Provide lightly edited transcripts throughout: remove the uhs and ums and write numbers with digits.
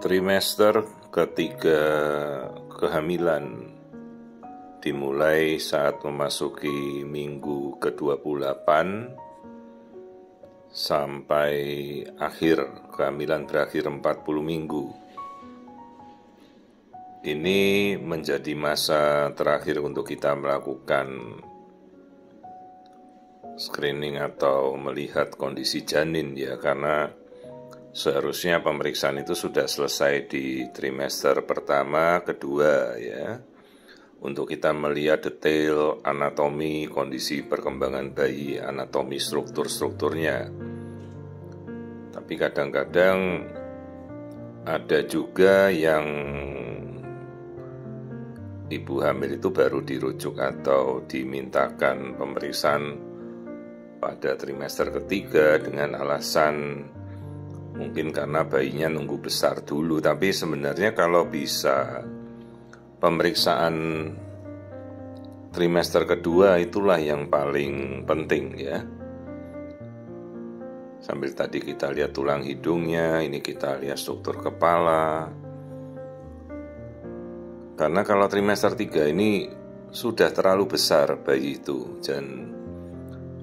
Trimester ketiga kehamilan dimulai saat memasuki minggu ke-28 sampai akhir kehamilan berakhir 40 minggu. Ini menjadi masa terakhir untuk kita melakukan screening atau melihat kondisi janin ya, karena seharusnya pemeriksaan itu sudah selesai di trimester pertama, kedua ya, untuk kita melihat detail anatomi, kondisi perkembangan bayi, anatomi strukturnya. Tapi kadang-kadang ada juga yang ibu hamil itu baru dirujuk atau dimintakan pemeriksaan pada trimester ketiga dengan alasan mungkin karena bayinya nunggu besar dulu. Tapi sebenarnya kalau bisa pemeriksaan trimester kedua itulah yang paling penting ya. Sambil tadi kita lihat tulang hidungnya, ini kita lihat struktur kepala. Karena kalau trimester 3 ini sudah terlalu besar bayi itu, dan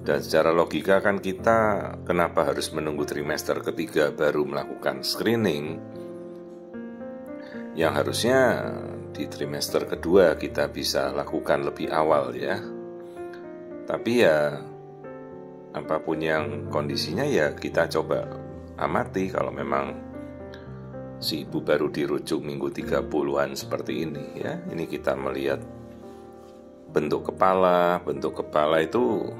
secara logika kan kita kenapa harus menunggu trimester ketiga baru melakukan screening, yang harusnya di trimester kedua kita bisa lakukan lebih awal ya. Tapi ya apapun yang kondisinya ya kita coba amati. Kalau memang si ibu baru dirujuk minggu 30-an seperti ini ya, ini kita melihat bentuk kepala. Bentuk kepala itu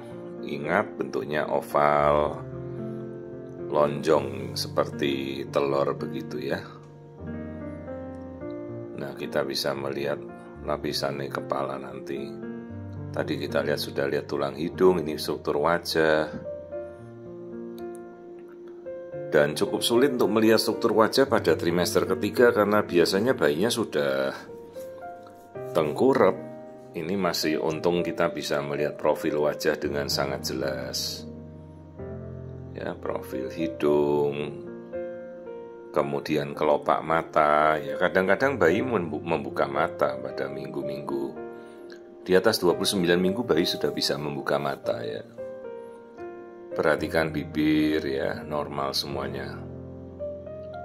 ingat bentuknya oval, lonjong seperti telur begitu ya. Nah, kita bisa melihat lapisan kepala nanti. Tadi kita sudah lihat tulang hidung, ini struktur wajah. Dan cukup sulit untuk melihat struktur wajah pada trimester ketiga karena biasanya bayinya sudah tengkurap. Ini masih untung kita bisa melihat profil wajah dengan sangat jelas. Ya, profil hidung, kemudian kelopak mata. Ya, kadang-kadang bayi membuka mata pada minggu-minggu. Di atas 29 minggu bayi sudah bisa membuka mata ya. Perhatikan bibir ya, normal semuanya.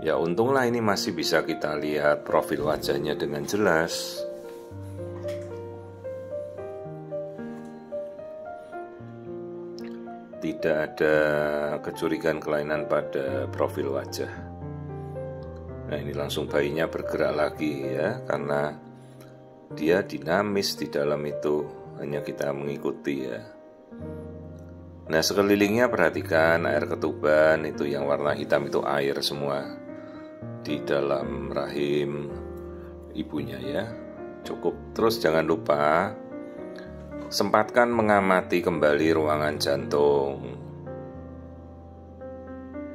Ya, untunglah ini masih bisa kita lihat profil wajahnya dengan jelas. Tidak ada kecurigaan kelainan pada profil wajah. Nah, ini langsung bayinya bergerak lagi ya, karena dia dinamis di dalam itu, hanya kita mengikuti ya. Nah, sekelilingnya perhatikan air ketuban, itu yang warna hitam itu air semua di dalam rahim ibunya ya. Cukup. Terus jangan lupa sempatkan mengamati kembali ruangan jantung.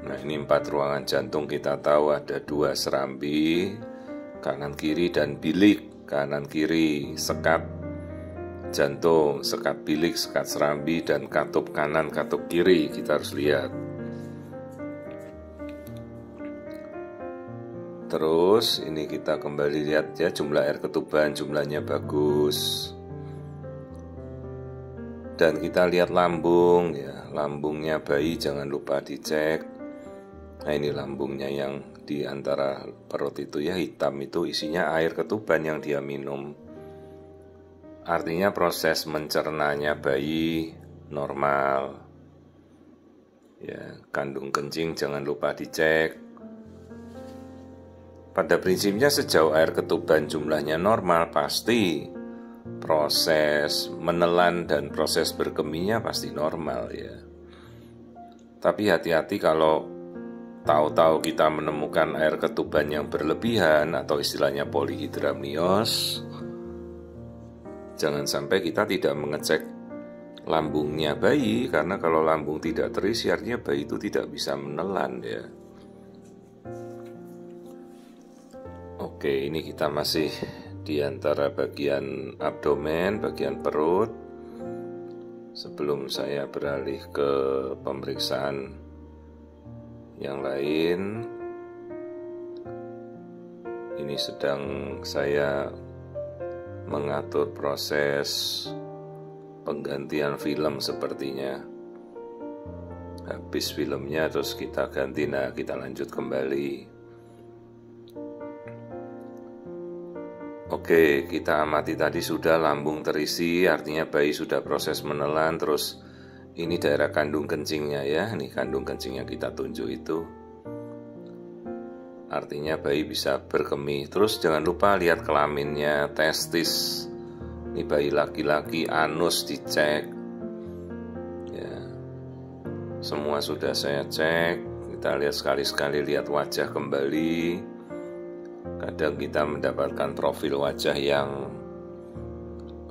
Nah, ini 4 ruangan jantung. Kita tahu ada 2 serambi, kanan kiri, dan bilik. Kanan kiri sekat jantung, sekat bilik, sekat serambi, dan katup kanan, katup kiri. Kita harus lihat. Terus ini kita kembali lihat ya, jumlah air ketuban, jumlahnya bagus. Dan kita lihat lambung ya, lambungnya bayi jangan lupa dicek. Nah, ini lambungnya yang di antara perut itu ya, hitam itu isinya air ketuban yang dia minum. Artinya proses mencernanya bayi normal. Ya, kandung kencing jangan lupa dicek. Pada prinsipnya sejauh air ketuban jumlahnya normal, pasti proses menelan dan proses berkemihnya pasti normal ya. Tapi hati-hati kalau tahu-tahu kita menemukan air ketuban yang berlebihan atau istilahnya polihidramnios. Jangan sampai kita tidak mengecek lambungnya bayi, karena kalau lambung tidak terisi artinya bayi itu tidak bisa menelan ya. Oke, ini kita masih di antara bagian abdomen, bagian perut. Sebelum saya beralih ke pemeriksaan yang lain, Ini sedang saya mengatur proses penggantian film sepertinya. Habis filmnya terus kita ganti, nah kita lanjut kembali. Oke, kita amati tadi sudah lambung terisi, artinya bayi sudah proses menelan. Terus ini daerah kandung kencingnya ya, ini kandung kencingnya kita tunjuk itu. Artinya bayi bisa berkemih. Terus jangan lupa lihat kelaminnya, testis. Ini bayi laki-laki, anus dicek. Ya, semua sudah saya cek. Kita lihat sekali-sekali, lihat wajah kembali. Kadang kita mendapatkan profil wajah yang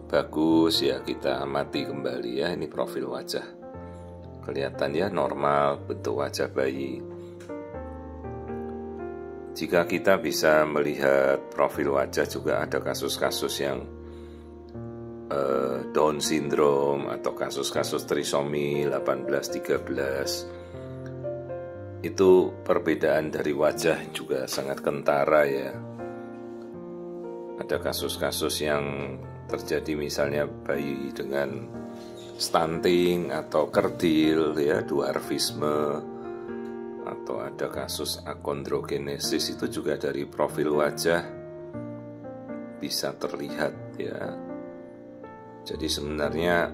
bagus ya, kita amati kembali ya. Ini profil wajah, kelihatan ya normal bentuk wajah bayi. Jika kita bisa melihat profil wajah, juga ada kasus-kasus yang Down syndrome atau kasus-kasus trisomi 18-13. Itu perbedaan dari wajah juga sangat kentara ya. Ada kasus-kasus yang terjadi misalnya bayi dengan stunting atau kerdil ya, dwarfisme, atau ada kasus akondrogenesis, itu juga dari profil wajah bisa terlihat ya. Jadi sebenarnya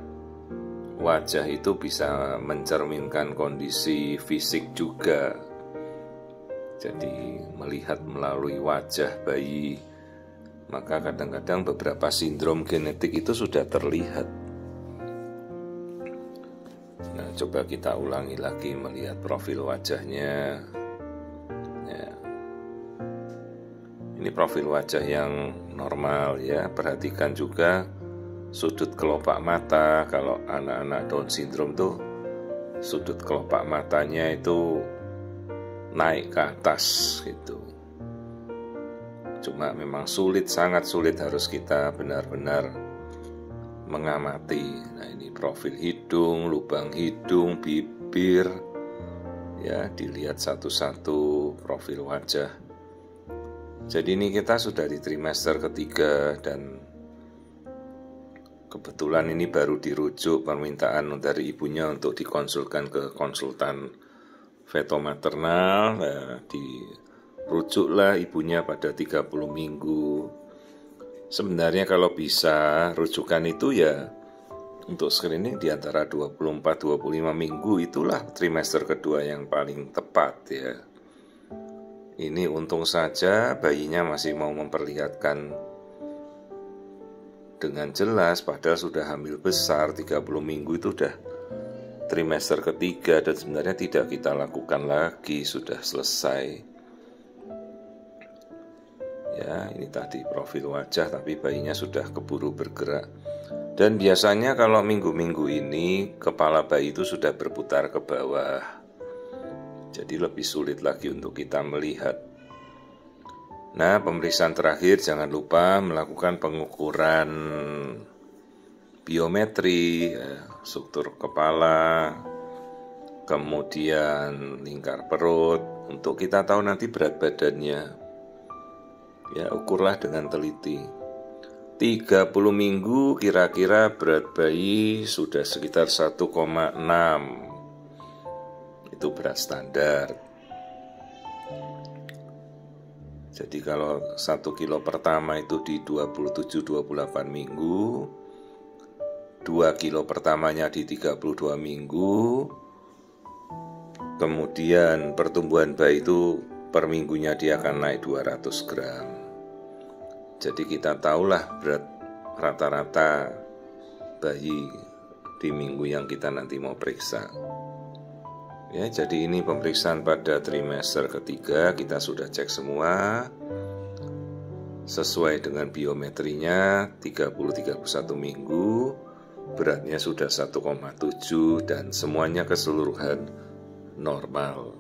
wajah itu bisa mencerminkan kondisi fisik juga. Jadi melihat melalui wajah bayi, maka kadang-kadang beberapa sindrom genetik itu sudah terlihat. Nah, coba kita ulangi lagi melihat profil wajahnya ya. Ini profil wajah yang normal ya. Perhatikan juga sudut kelopak mata. Kalau anak-anak Down syndrome tuh sudut kelopak matanya itu naik ke atas gitu. Cuma memang sulit, sangat sulit, harus kita benar-benar mengamati. Nah, ini profil hidung, lubang hidung, bibir ya, dilihat satu-satu profil wajah. Jadi ini kita sudah di trimester ketiga dan kebetulan ini baru dirujuk permintaan dari ibunya untuk dikonsulkan ke konsultan feto-maternal. Nah, dirujuklah ibunya pada 30 minggu. Sebenarnya kalau bisa rujukan itu ya untuk screening di antara 24-25 minggu, itulah trimester kedua yang paling tepat ya. Ini untung saja bayinya masih mau memperlihatkan dengan jelas, padahal sudah hamil besar. 30 minggu itu udah trimester ketiga dan sebenarnya tidak kita lakukan lagi, sudah selesai ya. Ini tadi profil wajah, tapi bayinya sudah keburu bergerak. Dan biasanya kalau minggu-minggu ini kepala bayi itu sudah berputar ke bawah, jadi lebih sulit lagi untuk kita melihat. Nah, pemeriksaan terakhir jangan lupa melakukan pengukuran biometri ya, struktur kepala, kemudian lingkar perut, untuk kita tahu nanti berat badannya. Ya, ukurlah dengan teliti. 30 minggu kira-kira berat bayi sudah sekitar 1,6. Itu berat standar. Jadi kalau 1 kilo pertama itu di 27-28 minggu, 2 kilo pertamanya di 32 minggu, kemudian pertumbuhan bayi itu per minggunya dia akan naik 200 gram. Jadi kita tahulah berat rata-rata bayi di minggu yang kita nanti mau periksa. Ya, jadi ini pemeriksaan pada trimester ketiga, kita sudah cek semua sesuai dengan biometrinya. 30-31 minggu, beratnya sudah 1,7 dan semuanya keseluruhan normal.